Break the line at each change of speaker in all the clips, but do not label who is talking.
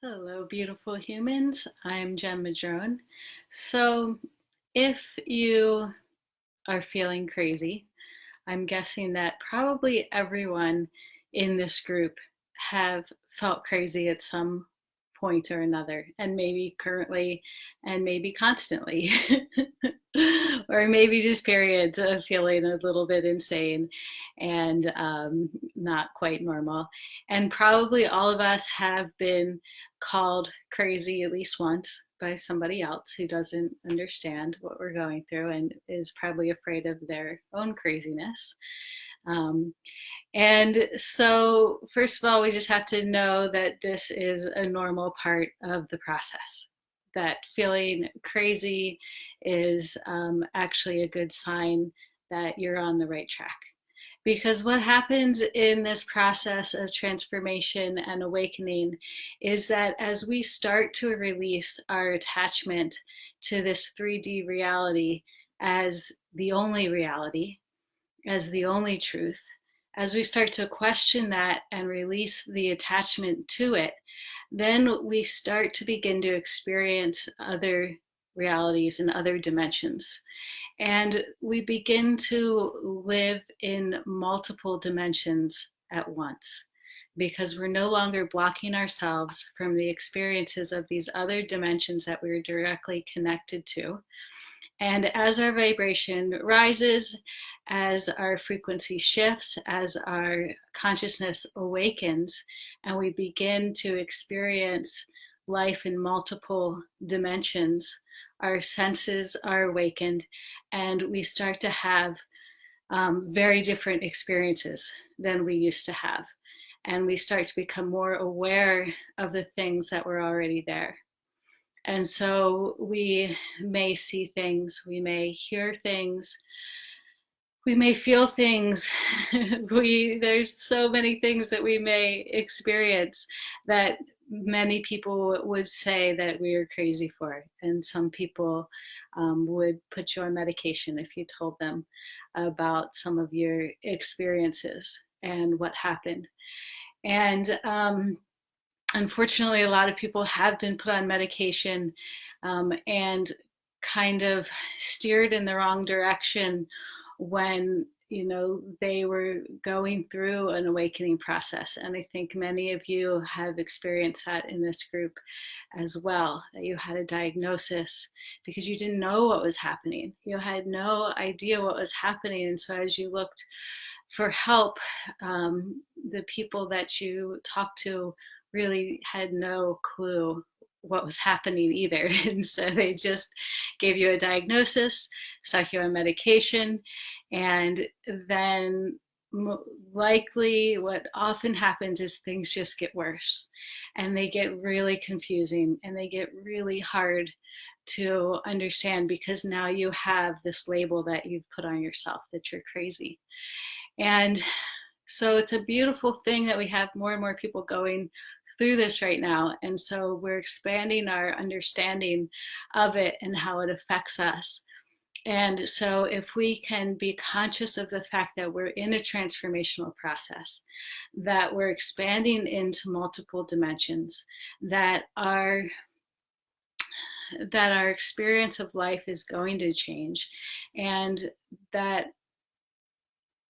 Hello, beautiful humans. I'm Jen Madrone. So, if you are feeling crazy, I'm guessing that probably everyone in this group have felt crazy at some point or another, and maybe currently, and maybe constantly, or maybe just periods of feeling a little bit insane and not quite normal. And probably all of us have been called crazy at least once by somebody else who doesn't understand what we're going through and is probably afraid of their own craziness. Um, and so, first of all, we just have to know that this is a normal part of the process. That feeling crazy is actually a good sign that you're on the right track. Because what happens in this process of transformation and awakening is that as we start to release our attachment to this 3D reality as the only reality, as the only truth, as we start to question that and release the attachment to it, then we start to begin to experience other realities and other dimensions. And we begin to live in multiple dimensions at once because we're no longer blocking ourselves from the experiences of these other dimensions that we're directly connected to. And as our vibration rises, as our frequency shifts, as our consciousness awakens, and we begin to experience life in multiple dimensions, our senses are awakened, and we start to have very different experiences than we used to have. And we start to become more aware of the things that were already there. And so we may see things, we may hear things, we may feel things. There's so many things that we may experience that many people would say that we are crazy for. And some people would put you on medication if you told them about some of your experiences and what happened. And unfortunately, a lot of people have been put on medication and kind of steered in the wrong direction when they were going through an awakening process. And I think many of you have experienced that in this group as well, that you had a diagnosis because you didn't know what was happening. You had no idea what was happening. And so as you looked for help, the people that you talked to really had no clue what was happening either. And so they just gave you a diagnosis, stuck you on medication, and then likely what often happens is things just get worse and they get really confusing and they get really hard to understand because now you have this label that you've put on yourself that you're crazy. And so it's a beautiful thing that we have more and more people going through this right now. And so we're expanding our understanding of it and how it affects us. And so if we can be conscious of the fact that we're in a transformational process, that we're expanding into multiple dimensions, that our experience of life is going to change, and that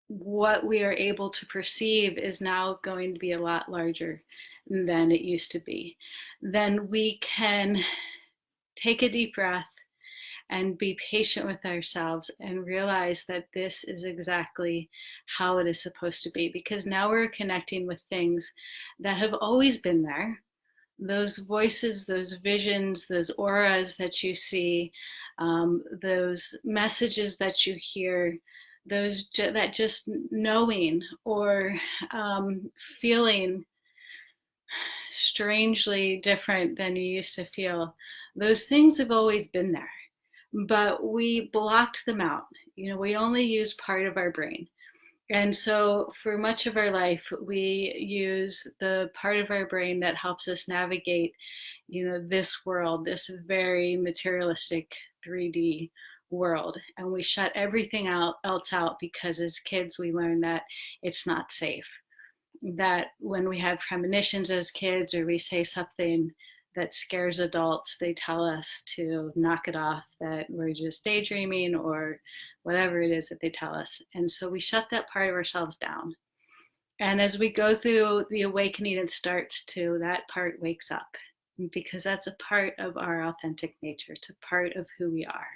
what we are able to perceive is now going to be a lot larger than it used to be, then we can take a deep breath and be patient with ourselves and realize that this is exactly how it is supposed to be, because now we're connecting with things that have always been there. Those voices, those visions, those auras that you see, those messages that you hear, that just knowing or feeling strangely different than you used to feel, those things have always been there, but we blocked them out. We only use part of our brain. And so for much of our life, we use the part of our brain that helps us navigate, this world, this very materialistic 3D world. And we shut everything else out because as kids, we learn that it's not safe. that when we have premonitions as kids, or we say something that scares adults, they tell us to knock it off, that we're just daydreaming, or whatever it is that they tell us. And so we shut that part of ourselves down. And as we go through the awakening, it starts to, that part wakes up, because that's a part of our authentic nature. It's a part of who we are.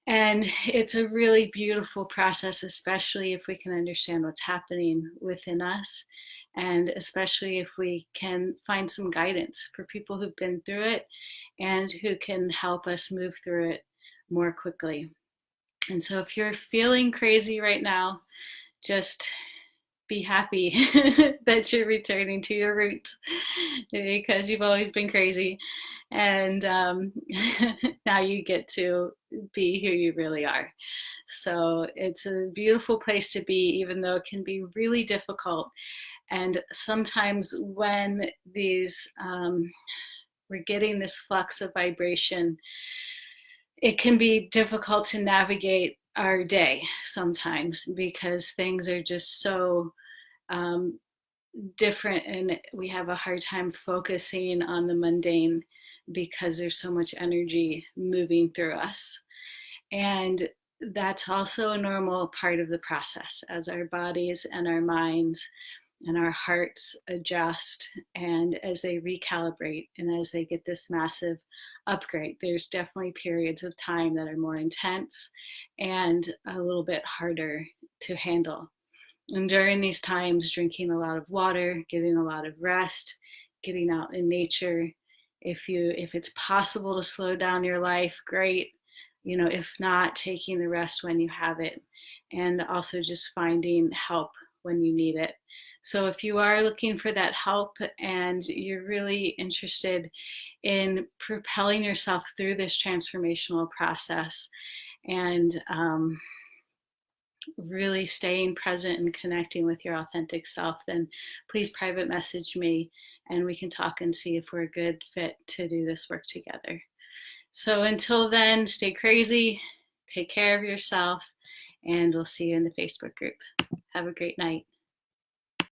And it's a really beautiful process, especially if we can understand what's happening within us, and especially if we can find some guidance for people who've been through it and who can help us move through it more quickly. And so if you're feeling crazy right now, just be happy that you're returning to your roots, because you've always been crazy. And now you get to be who you really are. So it's a beautiful place to be, even though it can be really difficult. And sometimes when we're getting this flux of vibration, it can be difficult to navigate our day sometimes, because things are just so um, different, and we have a hard time focusing on the mundane because there's so much energy moving through us. And that's also a normal part of the process, as our bodies and our minds and our hearts adjust, and as they recalibrate, and as they get this massive upgrade. There's definitely periods of time that are more intense and a little bit harder to handle. And during these times, drinking a lot of water, getting a lot of rest, getting out in nature. If it's possible to slow down your life, great. If not, taking the rest when you have it, and also just finding help when you need it. So if you are looking for that help and you're really interested in propelling yourself through this transformational process, and really staying present and connecting with your authentic self, then please private message me, and we can talk and see if we're a good fit to do this work together. So until then, stay crazy, take care of yourself, and we'll see you in the Facebook group. Have a great night.